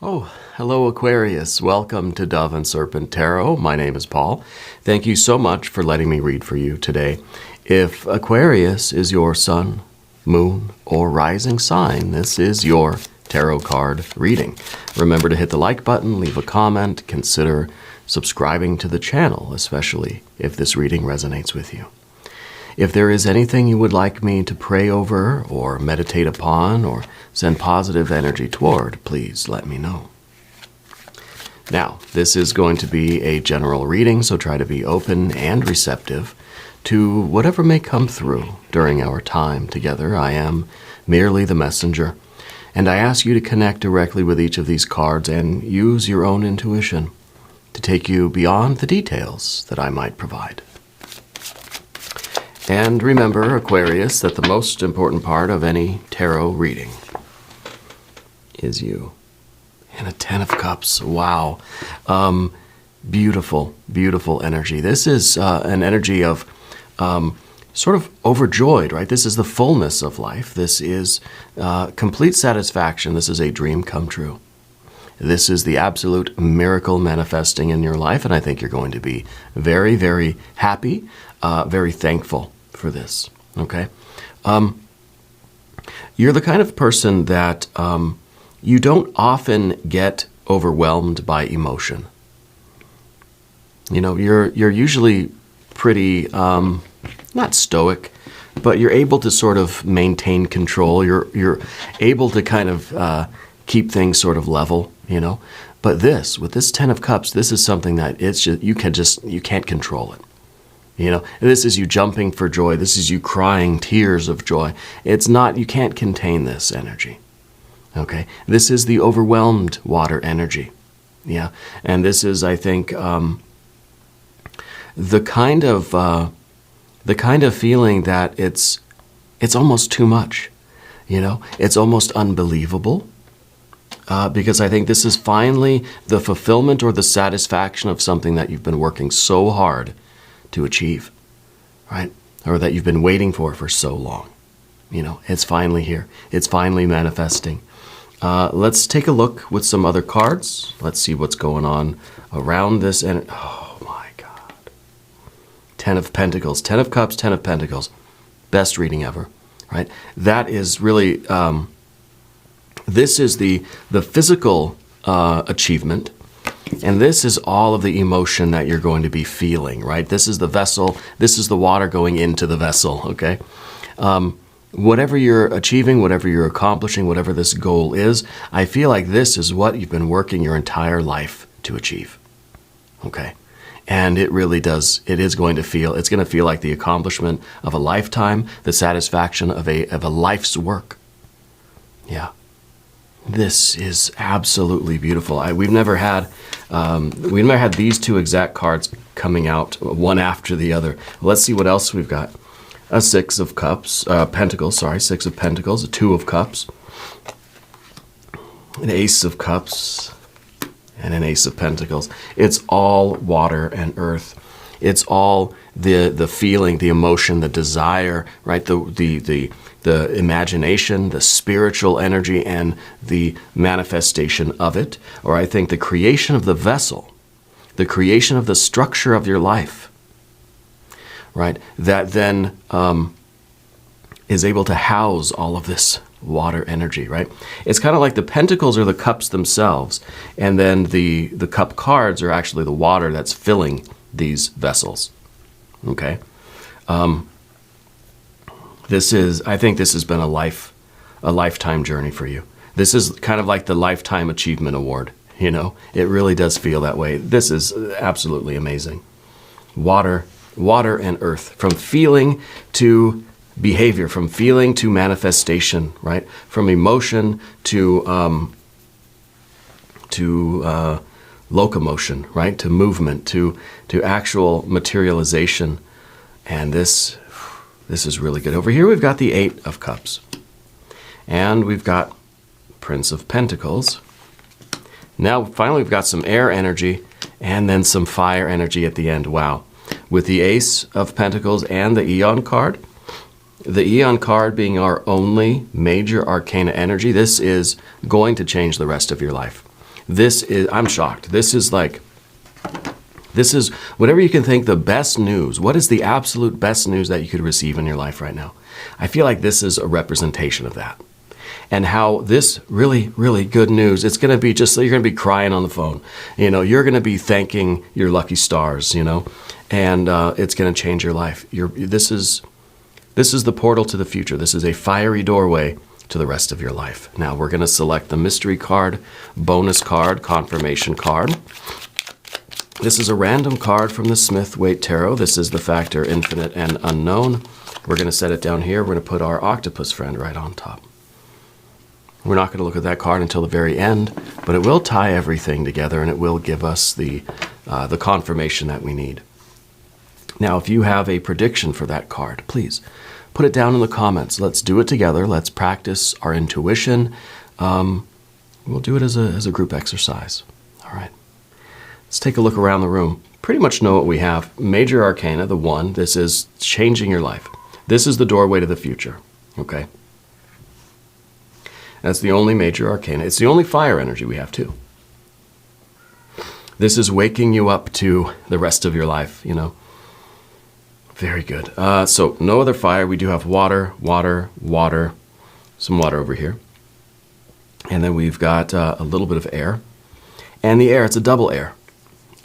Oh, hello Aquarius. Welcome to Dove and Serpent Tarot. My name is Paul. Thank you so much for letting me read for you today. If Aquarius is your sun, moon, or rising sign, this is your tarot card reading. Remember to hit the like button, leave a comment, consider subscribing to the channel, especially if this reading resonates with you. If there is anything you would like me to pray over or meditate upon or send positive energy toward, please let me know. Now, this is going to be a general reading, so try to be open and receptive to whatever may come through during our time together. I am merely the messenger, and I ask you to connect directly with each of these cards and use your own intuition to take you beyond the details that I might provide. And remember, Aquarius, that the most important part of any tarot reading is you. And a 10 of Cups. Wow. Beautiful, beautiful energy. This is an energy of sort of overjoyed, right? This is the fullness of life. This is complete satisfaction. This is a dream come true. This is the absolute miracle manifesting in your life, and I think you're going to be very, very happy, very thankful for this, okay? You're the kind of person that you don't often get overwhelmed by emotion. You know, you're usually pretty, not stoic, but you're able to sort of maintain control. You're able to kind of keep things sort of level, you know? But with this 10 of Cups, this is something that you can't control it. You know, this is you jumping for joy. This is you crying tears of joy. It's not, you can't contain this energy. Okay? This is the overwhelmed water energy. Yeah. And this is, I think, the kind of feeling that it's almost too much. You know, it's almost unbelievable. Because I think this is finally the fulfillment or the satisfaction of something that you've been working so hard to achieve, right? Or that you've been waiting for so long. You know, it's finally here. It's finally manifesting. Let's take a look with some other cards. Let's see what's going on around this. And oh my God. 10 of Pentacles, 10 of Cups, 10 of Pentacles. Best reading ever, right? That is really, this is the physical achievement. And this is all of the emotion that you're going to be feeling, right? This is the vessel. This is the water going into the vessel, okay? Whatever you're achieving, whatever you're accomplishing, whatever this goal is, I feel like this is what you've been working your entire life to achieve, okay? And it really does. It's going to feel like the accomplishment of a lifetime, the satisfaction of a life's work. Yeah. This is absolutely beautiful. We've never had these two exact cards coming out one after the other. Let's see what else we've got. A 6 of Cups, Pentacles, sorry, 6 of Pentacles, a 2 of Cups, an Ace of Cups, and an Ace of Pentacles. It's all water and earth. It's all the feeling, the emotion, the desire, right? The imagination, the spiritual energy, and the manifestation of it. Or I think the creation of the vessel, the creation of the structure of your life, right? That then is able to house all of this water energy, right? It's kind of like the pentacles are the cups themselves, and then the cup cards are actually the water that's filling these vessels, okay? I think this has been a lifetime journey for you. This is kind of like the Lifetime Achievement Award, you know? It really does feel that way. This is absolutely amazing. Water and earth, from feeling to behavior, from feeling to manifestation, right? From emotion to locomotion, right? To movement, to actual materialization. And this is really good. Over here we've got the 8 of Cups. And we've got Prince of Pentacles. Now finally we've got some air energy and then some fire energy at the end. Wow. With the Ace of Pentacles and the Eon card. The Eon card being our only major arcana energy. This is going to change the rest of your life. I'm shocked. This is whatever you can think the best news. What is the absolute best news that you could receive in your life right now? I feel like this is a representation of that. And how this really, really good news, it's going to be just, you're going to be crying on the phone. You're going to be thanking your lucky stars, and it's going to change your life. This is the portal to the future. This is a fiery doorway to the rest of your life. Now we're going to select the mystery card, bonus card, confirmation card. This is a random card from the Smith-Waite Tarot. This is the factor infinite and unknown. We're going to set it down here. We're going to put our octopus friend right on top. We're not going to look at that card until the very end, but it will tie everything together and it will give us the confirmation that we need. Now, if you have a prediction for that card, please put it down in the comments. Let's do it together. Let's practice our intuition. We'll do it as a group exercise. All right. Let's take a look around the room. Pretty much know what we have. Major Arcana, the 1. This is changing your life. This is the doorway to the future. Okay. That's the only major arcana. It's the only fire energy we have too. This is waking you up to the rest of your life, Very good. So no other fire. We do have water, water, water, some water over here. And then we've got a little bit of air. And the air, it's a double air.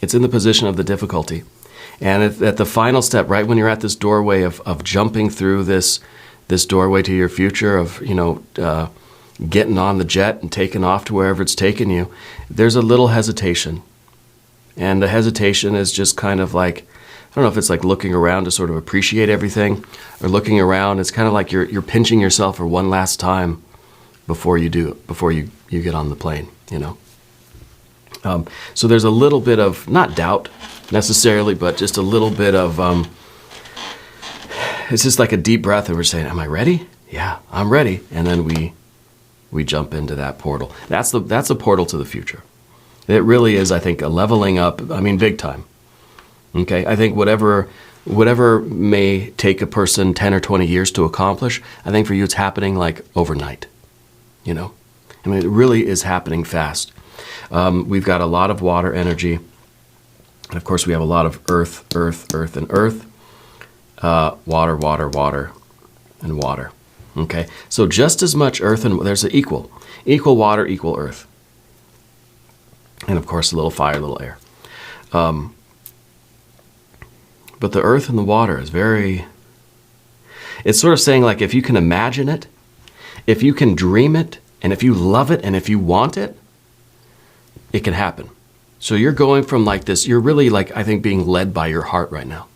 It's in the position of the difficulty. And at the final step, right when you're at this doorway of jumping through this doorway to your future, of, getting on the jet and taking off to wherever it's taking you, there's a little hesitation. And the hesitation is just kind of like, I don't know if it's like looking around to sort of appreciate everything, or looking around, it's kind of like you're pinching yourself for one last time before you get on the plane, So there's a little bit of, not doubt necessarily, but just a little bit of, it's just like a deep breath and we're saying, am I ready? Yeah, I'm ready. And then we jump into that portal. That's a portal to the future. It really is, I think, a leveling up, big time. Okay, I think whatever may take a person 10 or 20 years to accomplish, I think for you it's happening like overnight. It really is happening fast. We've got a lot of water energy. And of course we have a lot of earth, earth, earth, and earth. Water, water, water, and water. Okay, so just as much earth and there's an equal water, equal earth. And of course a little fire, a little air. But the earth and the water is it's sort of saying like if you can imagine it, if you can dream it, and if you love it, and if you want it, it can happen. So you're going from like this, you're really like, I think, being led by your heart right now.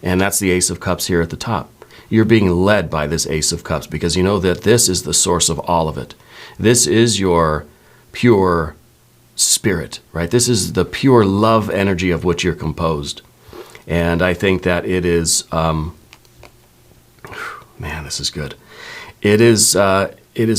And that's the Ace of Cups here at the top. You're being led by this Ace of Cups because you know that this is the source of all of it. This is your pure spirit, right? This is the pure love energy of which you're composed. And I think that it is, man, this is good. It is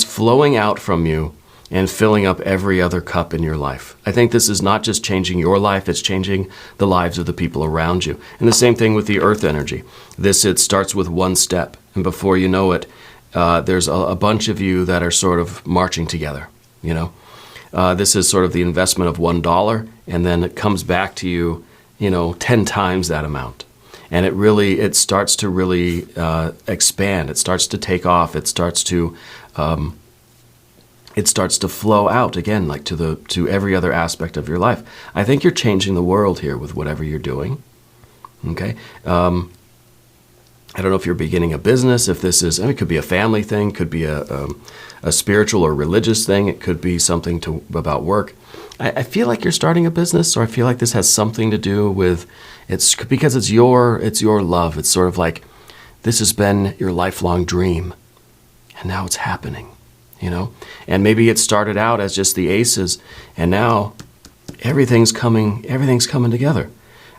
flowing out from you and filling up every other cup in your life. I think this is not just changing your life, it's changing the lives of the people around you. And the same thing with the earth energy. It starts with one step, and before you know it, there's a bunch of you that are sort of marching together, This is sort of the investment of $1, and then it comes back to you, 10 times that amount. And it starts to really expand. It starts to take off. It starts to flow out again, like to every other aspect of your life. I think you're changing the world here with whatever you're doing. Okay. I don't know if you're beginning a business, if this is, it could be a family thing, could be a spiritual or religious thing. It could be something about work. I feel like you're starting a business, or I feel like this has something to do with, it's because it's your love. It's sort of like this has been your lifelong dream and now it's happening, and maybe it started out as just the aces and now everything's coming together,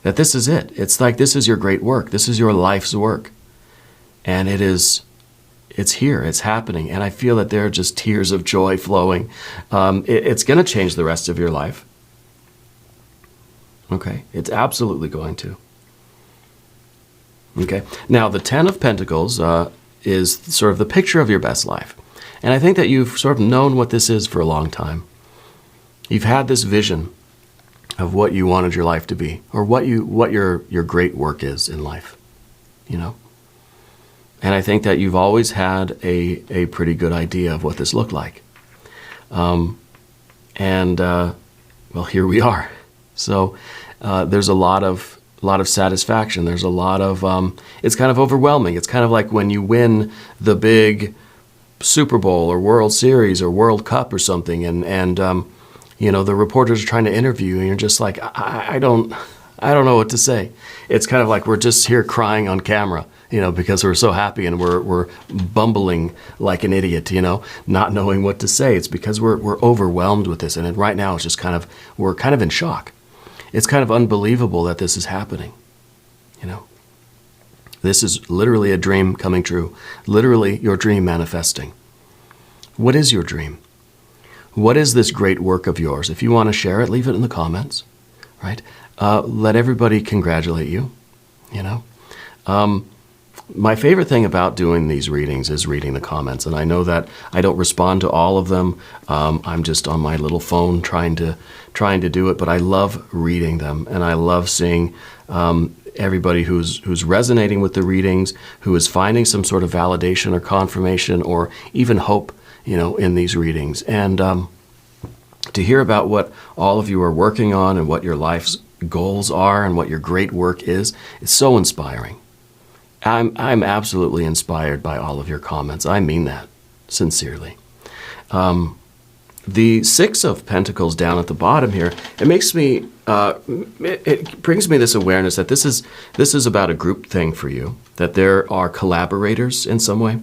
that this is it. It's like, this is your great work. This is your life's work. And it's here, it's happening. And I feel that there are just tears of joy flowing. It's going to change the rest of your life. Okay, it's absolutely going to. Okay, now the 10 of Pentacles is sort of the picture of your best life. And I think that you've sort of known what this is for a long time. You've had this vision of what you wanted your life to be, or what your great work is in life, you know. And I think that you've always had a pretty good idea of what this looked like. Well, here we are. So there's a lot of satisfaction. There's a lot of, it's kind of overwhelming. It's kind of like when you win the big Super Bowl or World Series or World Cup or something, and you know, the reporters are trying to interview you, and you're just like, I don't know what to say. It's kind of like we're just here crying on camera, you know, because we're so happy, and we're bumbling like an idiot, you know, not knowing what to say. It's because we're overwhelmed with this, and right now it's just we're kind of in shock. It's kind of unbelievable that this is happening, you know. This is literally a dream coming true, literally your dream manifesting. What is your dream? What is this great work of yours? If you want to share it, leave it in the comments, right? Let everybody congratulate you, you know. My favorite thing about doing these readings is reading the comments, and I know that I don't respond to all of them. I'm just on my little phone trying to do it, but I love reading them, and I love seeing everybody who's resonating with the readings, who is finding some sort of validation or confirmation or even hope, you know, in these readings. And to hear about what all of you are working on and what your life's goals are and what your great work is, it's so inspiring. I'm absolutely inspired by all of your comments. I mean that sincerely. The Six of Pentacles down at the bottom here, it makes me, it brings me this awareness that this is about a group thing for you, that there are collaborators in some way,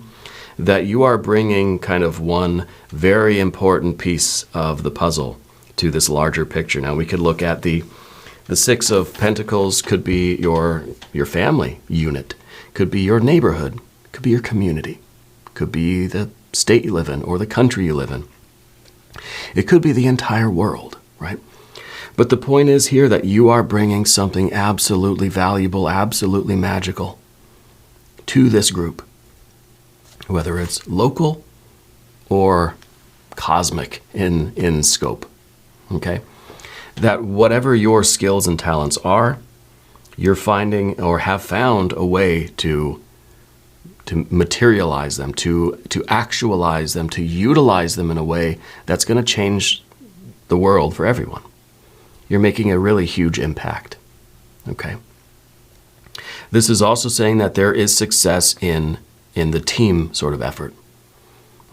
that you are bringing kind of one very important piece of the puzzle to this larger picture. Now, we could look at the Six of Pentacles could be your family unit, could be your neighborhood, could be your community, could be the state you live in or the country you live in. It could be the entire world, right? But the point is here that you are bringing something absolutely valuable, absolutely magical to this group, whether it's local or cosmic in scope, okay? That whatever your skills and talents are, you're finding or have found a way to materialize them, to actualize them, to utilize them in a way that's going to change the world for everyone. You're making a really huge impact, okay? This is also saying that there is success in the team sort of effort,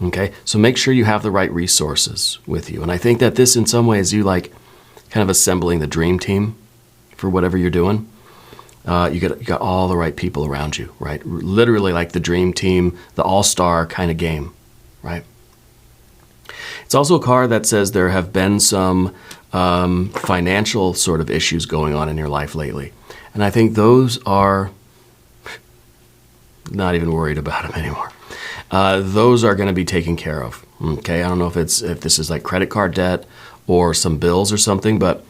okay? So make sure you have the right resources with you. And I think that this in some ways you like kind of assembling the dream team for whatever you're doing. You got all the right people around you, right? Literally like the dream team, the all-star kind of game, right? It's also a card that says there have been some financial sort of issues going on in your life lately. And I think those are not even worried about them anymore. Those are going to be taken care of, okay? I don't know if this is like credit card debt or some bills or something, but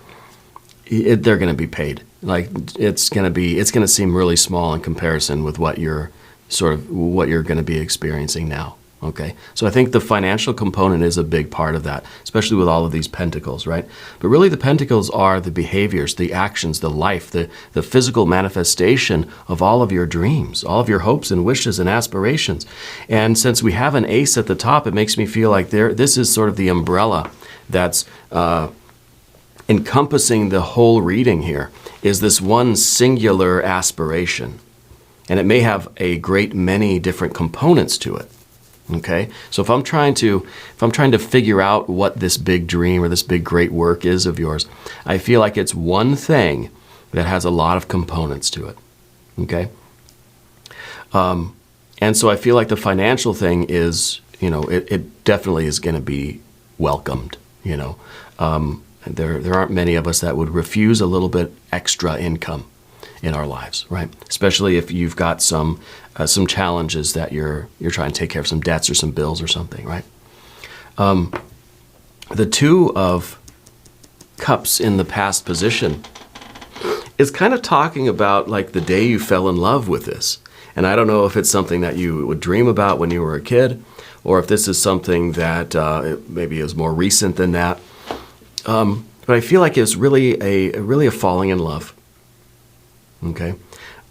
they're going to be paid. Like it's going to seem really small in comparison with what you're going to be experiencing now. Okay. So I think the financial component is a big part of that, especially with all of these pentacles, right? But really the pentacles are the behaviors, the actions, the life, the physical manifestation of all of your dreams, all of your hopes and wishes and aspirations. And since we have an ace at the top, it makes me feel like this is sort of the umbrella that's encompassing the whole reading here, is this one singular aspiration. And it may have a great many different components to it. Okay? So if I'm trying to figure out what this big dream or this big great work is of yours, I feel like it's one thing that has a lot of components to it. Okay? And so I feel like the financial thing is, you know, it definitely is going to be welcomed, you know. There aren't many of us that would refuse a little bit extra income in our lives, right? Especially if you've got some challenges that you're trying to take care of, some debts or some bills or something, right? The Two of Cups in the past position is kind of talking about like the day you fell in love with this. And I don't know if it's something that you would dream about when you were a kid, or if this is something that maybe is more recent than that. But I feel like it's really a falling in love. Okay,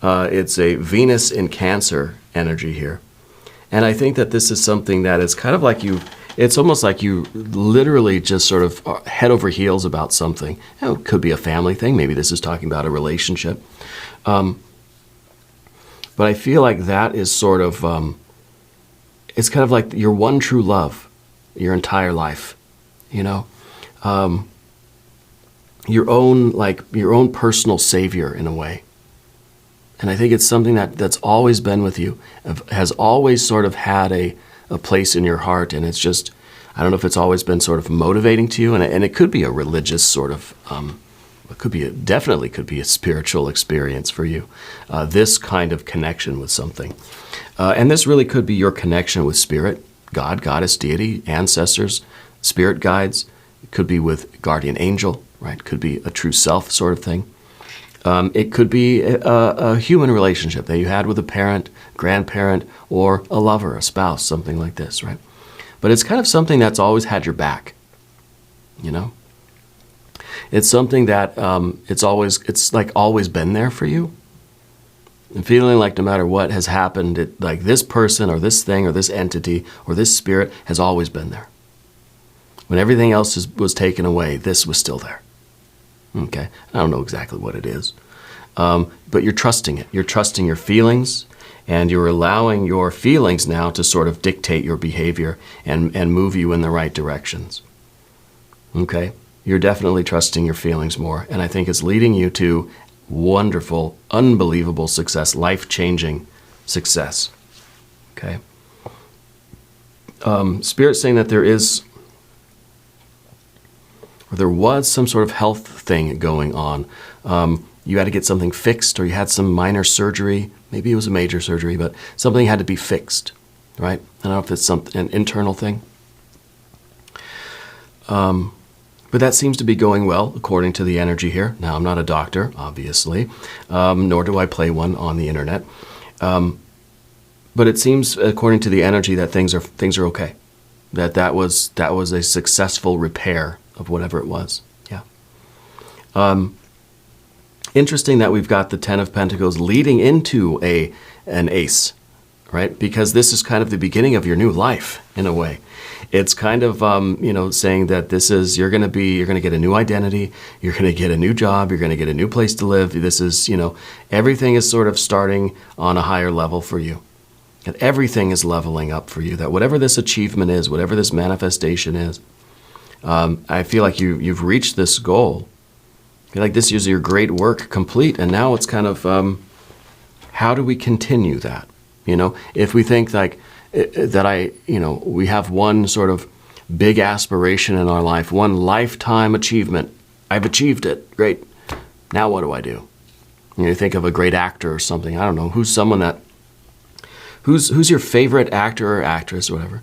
it's a Venus in Cancer energy here, and I think that this is something that is kind of like you. It's almost like you literally just sort of are head over heels about something. It could be a family thing. Maybe this is talking about a relationship. But I feel like that is sort of, it's kind of like your one true love, your entire life, you know? Your own personal savior in a way. And I think it's something that's always been with you, has always sort of had a place in your heart, and it's just, I don't know if it's always been sort of motivating to you, and it could be a religious sort of, definitely could be a spiritual experience for you, this kind of connection with something. And this really could be your connection with spirit, God, goddess, deity, ancestors, spirit guides. It could be with guardian angel, right? Could be a true self sort of thing. It could be a human relationship that you had with a parent, grandparent, or a lover, a spouse, something like this, right? But it's kind of something that's always had your back, you know? It's something that it's always been there for you. And feeling like no matter what has happened, like this person or this thing or this entity or this spirit has always been there. When everything else was taken away, this was still there. Okay, I don't know exactly what it is, but you're trusting it. You're trusting your feelings, and you're allowing your feelings now to sort of dictate your behavior and move you in the right directions. Okay, you're definitely trusting your feelings more, and I think it's leading you to wonderful, unbelievable success, life-changing success. Okay, Spirit's saying that there was some sort of health thing going on. You had to get something fixed, or you had some minor surgery. Maybe it was a major surgery, but something had to be fixed, right? I don't know if it's an internal thing. But that seems to be going well, according to the energy here. Now, I'm not a doctor, obviously, nor do I play one on the internet. But it seems, according to the energy, that things are okay. That was a successful repair of whatever it was. Yeah. Interesting that we've got the Ten of Pentacles leading into an ace, right? Because this is kind of the beginning of your new life in a way. It's kind of saying that this is you're going to get a new identity, you're going to get a new job, you're going to get a new place to live. This is everything is sort of starting on a higher level for you. And everything is leveling up for you. That whatever this achievement is, whatever this manifestation is, I feel like you've reached this goal. I feel like this is your great work complete, and now it's kind of how do we continue that? If we think like that we have one sort of big aspiration in our life, one lifetime achievement. I've achieved it. Great. Now what do I do? You think of a great actor or something. I don't know. Who's your favorite actor or actress or whatever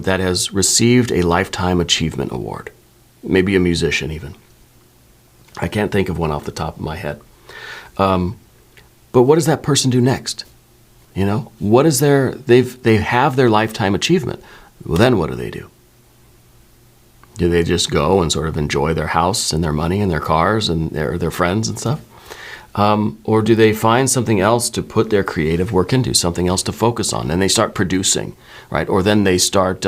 that has received a lifetime achievement award? Maybe a musician even. I can't think of one off the top of my head. But what does that person do next? What is they have their lifetime achievement. Well, then what do they do? Do they just go and sort of enjoy their house and their money and their cars and their friends and stuff? Or do they find something else to put their creative work into, something else to focus on, and they start producing, right? Or then they start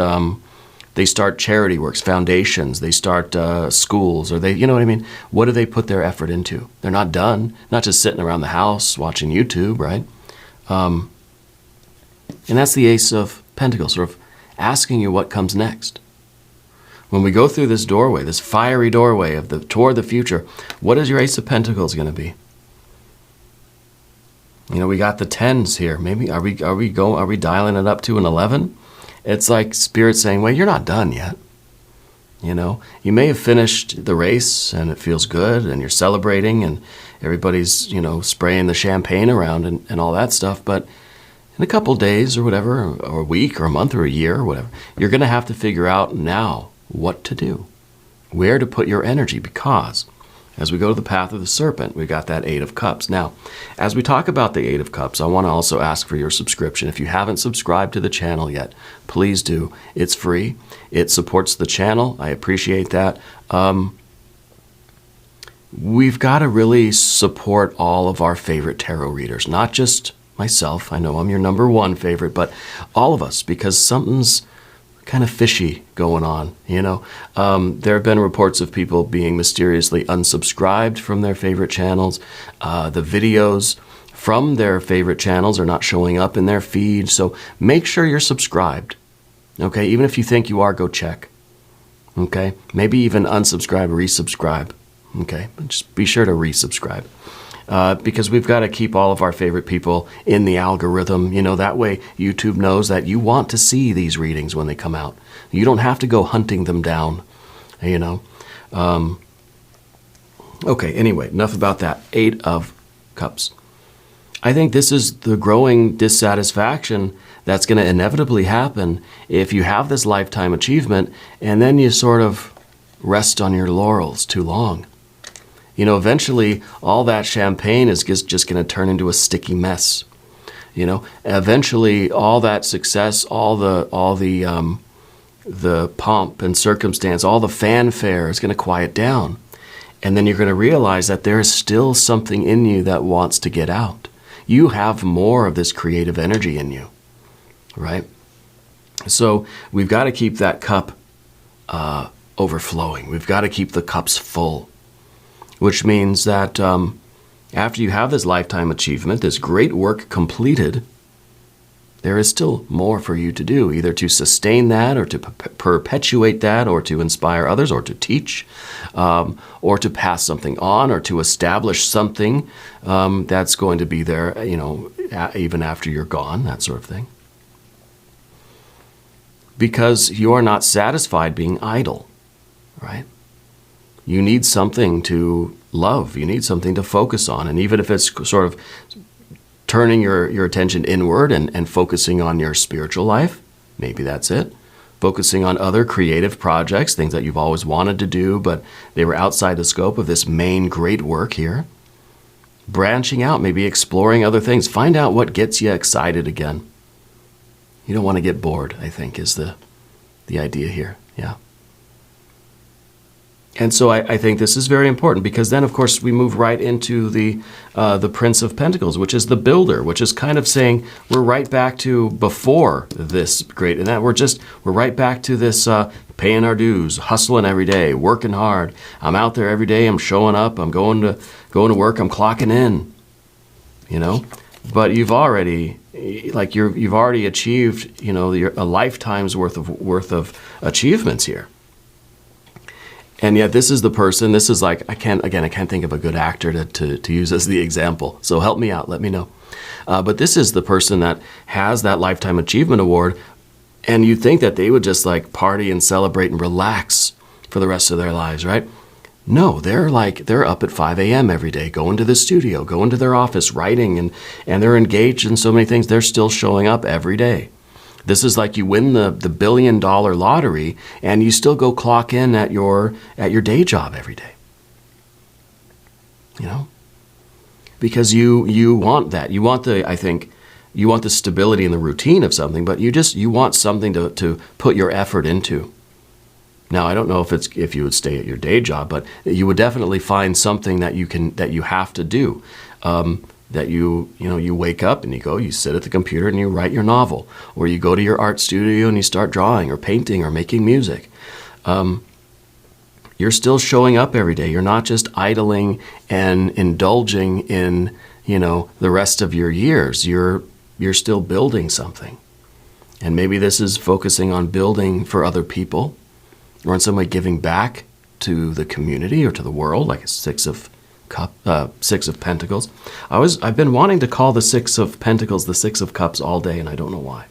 charity works, foundations, they start schools, or you know what I mean? What do they put their effort into? They're not done, not just sitting around the house watching YouTube, right? And that's the Ace of Pentacles, sort of asking you what comes next. When we go through this doorway, this fiery doorway toward the future, what is your Ace of Pentacles going to be? We got the 10s here. Maybe are we dialing it up to an 11? It's like Spirit saying, well, you're not done yet. You may have finished the race and it feels good and you're celebrating and everybody's, spraying the champagne around and all that stuff. But in a couple days or whatever, or a week or a month or a year or whatever, you're going to have to figure out now what to do, where to put your energy, because as we go to the path of the serpent, we got that 8 of Cups. Now, as we talk about the 8 of Cups, I want to also ask for your subscription. If you haven't subscribed to the channel yet, please do. It's free. It supports the channel. I appreciate that. we've got to really support all of our favorite tarot readers, not just myself. I know I'm your number one favorite, but all of us, because something's kind of fishy going on, you know. There have been reports of people being mysteriously unsubscribed from their favorite channels. The videos from their favorite channels are not showing up in their feed, so make sure you're subscribed. Okay, even if you think you are, go check. Okay, maybe even unsubscribe, resubscribe. Okay, but just be sure to resubscribe. Because we've got to keep all of our favorite people in the algorithm. You know, that way YouTube knows that you want to see these readings when they come out. You don't have to go hunting them down, you know. Okay, anyway, enough about that. 8 of Cups. I think this is the growing dissatisfaction that's going to inevitably happen if you have this lifetime achievement and then you sort of rest on your laurels too long. You know, eventually all that champagne is just going to turn into a sticky mess. You know, eventually all that success, all the pomp and circumstance, all the fanfare is going to quiet down. And then you're going to realize that there is still something in you that wants to get out. You have more of this creative energy in you, right? So we've got to keep that cup overflowing. We've got to keep the cups full, which means that after you have this lifetime achievement, this great work completed, there is still more for you to do, either to sustain that or to perpetuate that or to inspire others or to teach or to pass something on or to establish something that's going to be there, you know, even after you're gone, that sort of thing. Because you are not satisfied being idle, right? You need something to love. You need something to focus on. And even if it's sort of turning your attention inward and focusing on your spiritual life, maybe that's it. Focusing on other creative projects, things that you've always wanted to do, but they were outside the scope of this main great work here. Branching out, maybe exploring other things. Find out what gets you excited again. You don't want to get bored, I think, is the idea here. Yeah. And so I think this is very important because then, of course, we move right into the Prince of Pentacles, which is the builder, which is kind of saying we're right back to before this great, and that we're right back to this paying our dues, hustling every day, working hard. I'm out there every day. I'm showing up. I'm going to work. I'm clocking in. You know, but you've already achieved, you know, a lifetime's worth of achievements here. And yet this is the person, this is like, I can't think of a good actor to use as the example. So help me out, let me know. But this is the person that has that Lifetime Achievement Award, and you'd think that they would just like party and celebrate and relax for the rest of their lives, right? No, they're up at 5 a.m. every day, going to the studio, going to their office, writing, and they're engaged in so many things. They're still showing up every day. This is like you win the $1 billion lottery and you still go clock in at your day job every day. You know? Because you want that. You want the stability and the routine of something, but you want something to put your effort into. Now, I don't know if you would stay at your day job, but you would definitely find something that you have to do. That you wake up and you sit at the computer and you write your novel, or you go to your art studio and you start drawing or painting or making music. You're still showing up every day. You're not just idling and indulging in, you know, the rest of your years. You're still building something. And maybe this is focusing on building for other people, or in some way giving back to the community or to the world, like a Six of Pentacles. I've been wanting to call the Six of Pentacles the Six of Cups all day, and I don't know why.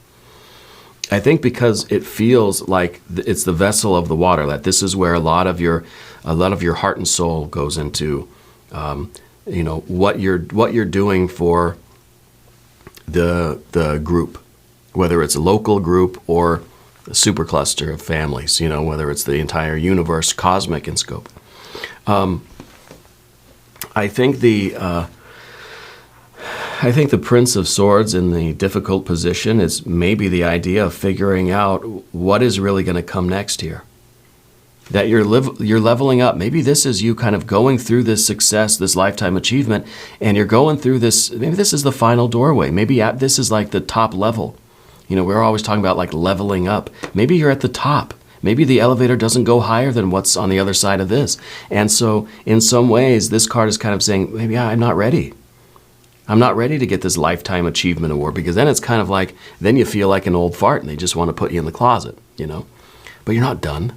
I think because it feels like it's the vessel of the water. That this is where a lot of your heart and soul goes into. You know what you're doing for the group, whether it's a local group or a supercluster of families. You know, whether it's the entire universe, cosmic in scope. I think the Prince of Swords in the difficult position is maybe the idea of figuring out what is really going to come next here. that you're leveling up. Maybe this is you kind of going through this success, this lifetime achievement, and you're going through this. Maybe this is the final doorway. Maybe this is like the top level. You know, we're always talking about like leveling up. Maybe you're at the top. Maybe the elevator doesn't go higher than what's on the other side of this. And so in some ways, this card is kind of saying, maybe I'm not ready. I'm not ready to get this lifetime achievement award, because then it's kind of like, then you feel like an old fart and they just want to put you in the closet, you know. But you're not done.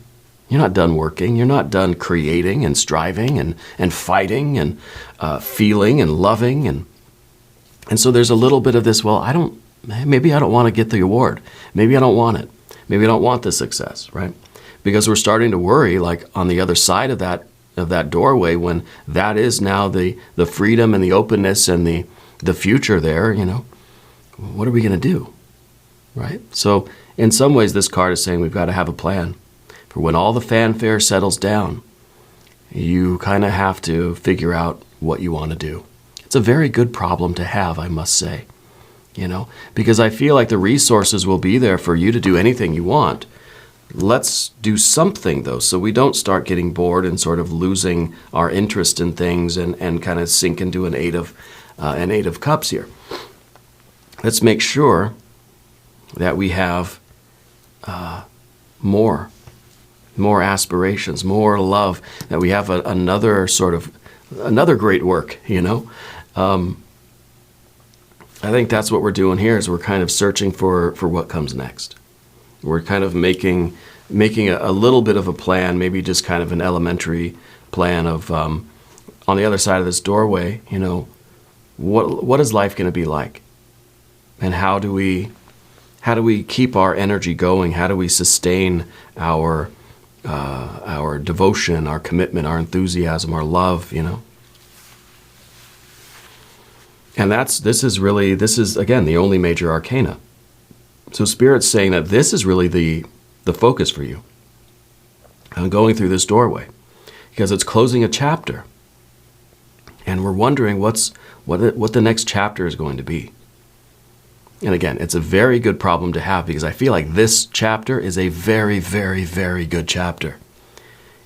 You're not done working. You're not done creating and striving and fighting and feeling and loving. And so there's a little bit of this, well, maybe I don't want to get the award. Maybe I don't want it. Maybe I don't want the success, right? Because we're starting to worry, like on the other side of that doorway, when that is now the freedom and the openness and the future there, you know, what are we going to do, right? So in some ways, this card is saying we've got to have a plan. For when all the fanfare settles down, you kind of have to figure out what you want to do. It's a very good problem to have, I must say, you know, because I feel like the resources will be there for you to do anything you want. Let's do something, though, so we don't start getting bored and sort of losing our interest in things and kind of sink into an eight of cups here. Let's make sure that we have more aspirations, more love, that we have another great work, you know. I think that's what we're doing here, is we're kind of searching for what comes next. We're kind of making a little bit of a plan, maybe just kind of an elementary plan of, on the other side of this doorway, you know, what is life going to be like? And how do we keep our energy going? How do we sustain our devotion, our commitment, our enthusiasm, our love, you know? And this is again the only major arcana. So Spirit's saying that this is really the focus for you, going through this doorway, because it's closing a chapter, and we're wondering what the next chapter is going to be. And again, it's a very good problem to have, because I feel like this chapter is a very, very, very good chapter.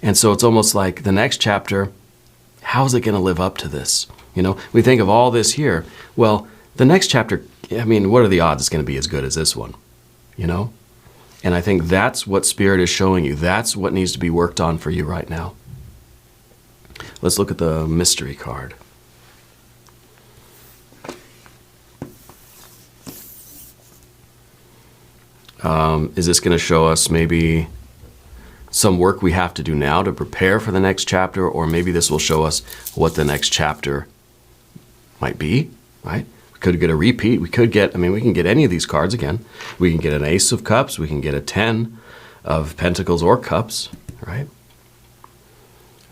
And so it's almost like the next chapter, how's it going to live up to this? You know, we think of all this here. Well, the next chapter, I mean, what are the odds it's going to be as good as this one? You know? And I think that's what Spirit is showing you. That's what needs to be worked on for you right now. Let's look at the mystery card. Is this going to show us maybe some work we have to do now to prepare for the next chapter? Or maybe this will show us what the next chapter might be, right? We could get a repeat. We can get any of these cards again. We can get an Ace of Cups. We can get a 10 of Pentacles or Cups, right?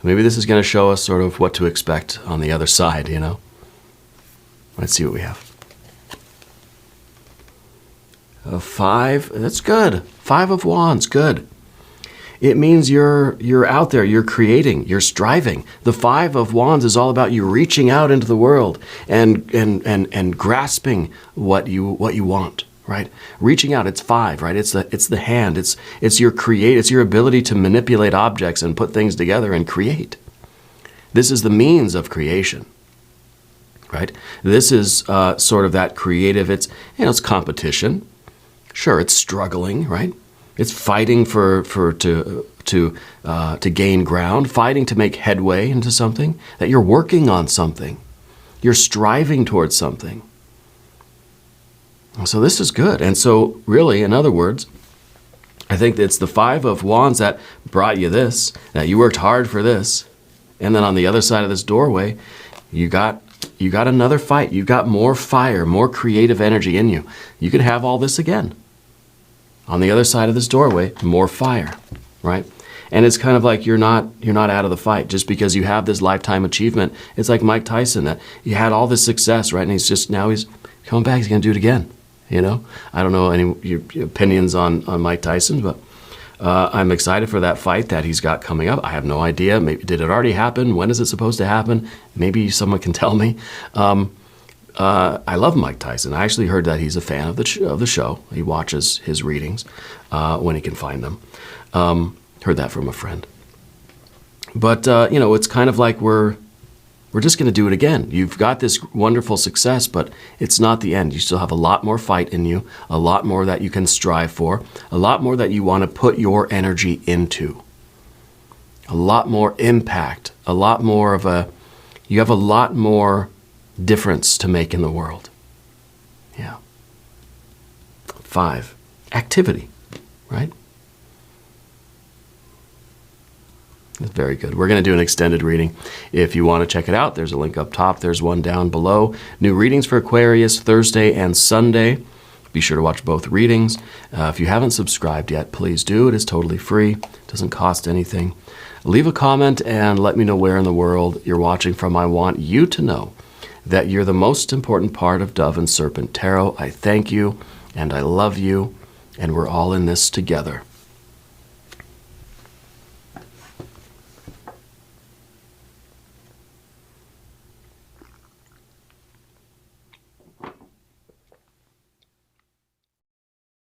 Maybe this is going to show us sort of what to expect on the other side, you know? Let's see what we have. A 5, that's good. 5 of Wands, good. It means you're out there, you're creating, you're striving. The 5 of Wands is all about you reaching out into the world and grasping what you want, right? Reaching out, it's 5, right? It's the hand. It's your ability to manipulate objects and put things together and create. This is the means of creation, right? This is sort of that creative. It's competition. Sure, it's struggling, right? It's fighting to gain ground, fighting to make headway into something, that you're working on something. You're striving towards something. So this is good. And so really, in other words, I think it's the 5 of Wands that brought you this, that you worked hard for this. And then on the other side of this doorway, you got another fight. You've got more fire, more creative energy in you. You could have all this again. On the other side of this doorway, more fire, right? And it's kind of like you're not out of the fight just because you have this lifetime achievement. It's like Mike Tyson, that he had all this success, right? And he's coming back. He's going to do it again. You know, I don't know any your opinions on Mike Tyson, but I'm excited for that fight that he's got coming up. I have no idea. Maybe did it already happen? When is it supposed to happen? Maybe someone can tell me. I love Mike Tyson. I actually heard that he's a fan of the show. He watches his readings when he can find them. Heard that from a friend. But, it's kind of like we're just going to do it again. You've got this wonderful success, but it's not the end. You still have a lot more fight in you, a lot more that you can strive for, a lot more that you want to put your energy into, a lot more impact, you have a lot more difference to make in the world. Yeah. 5, activity, right? That's very good. We're going to do an extended reading. If you want to check it out, there's a link up top. There's one down below. New readings for Aquarius Thursday and Sunday. Be sure to watch both readings. If you haven't subscribed yet, please do. It is totally free. It doesn't cost anything. Leave a comment and let me know where in the world you're watching from. I want you to know that you're the most important part of Dove and Serpent Tarot. I thank you and I love you, and we're all in this together.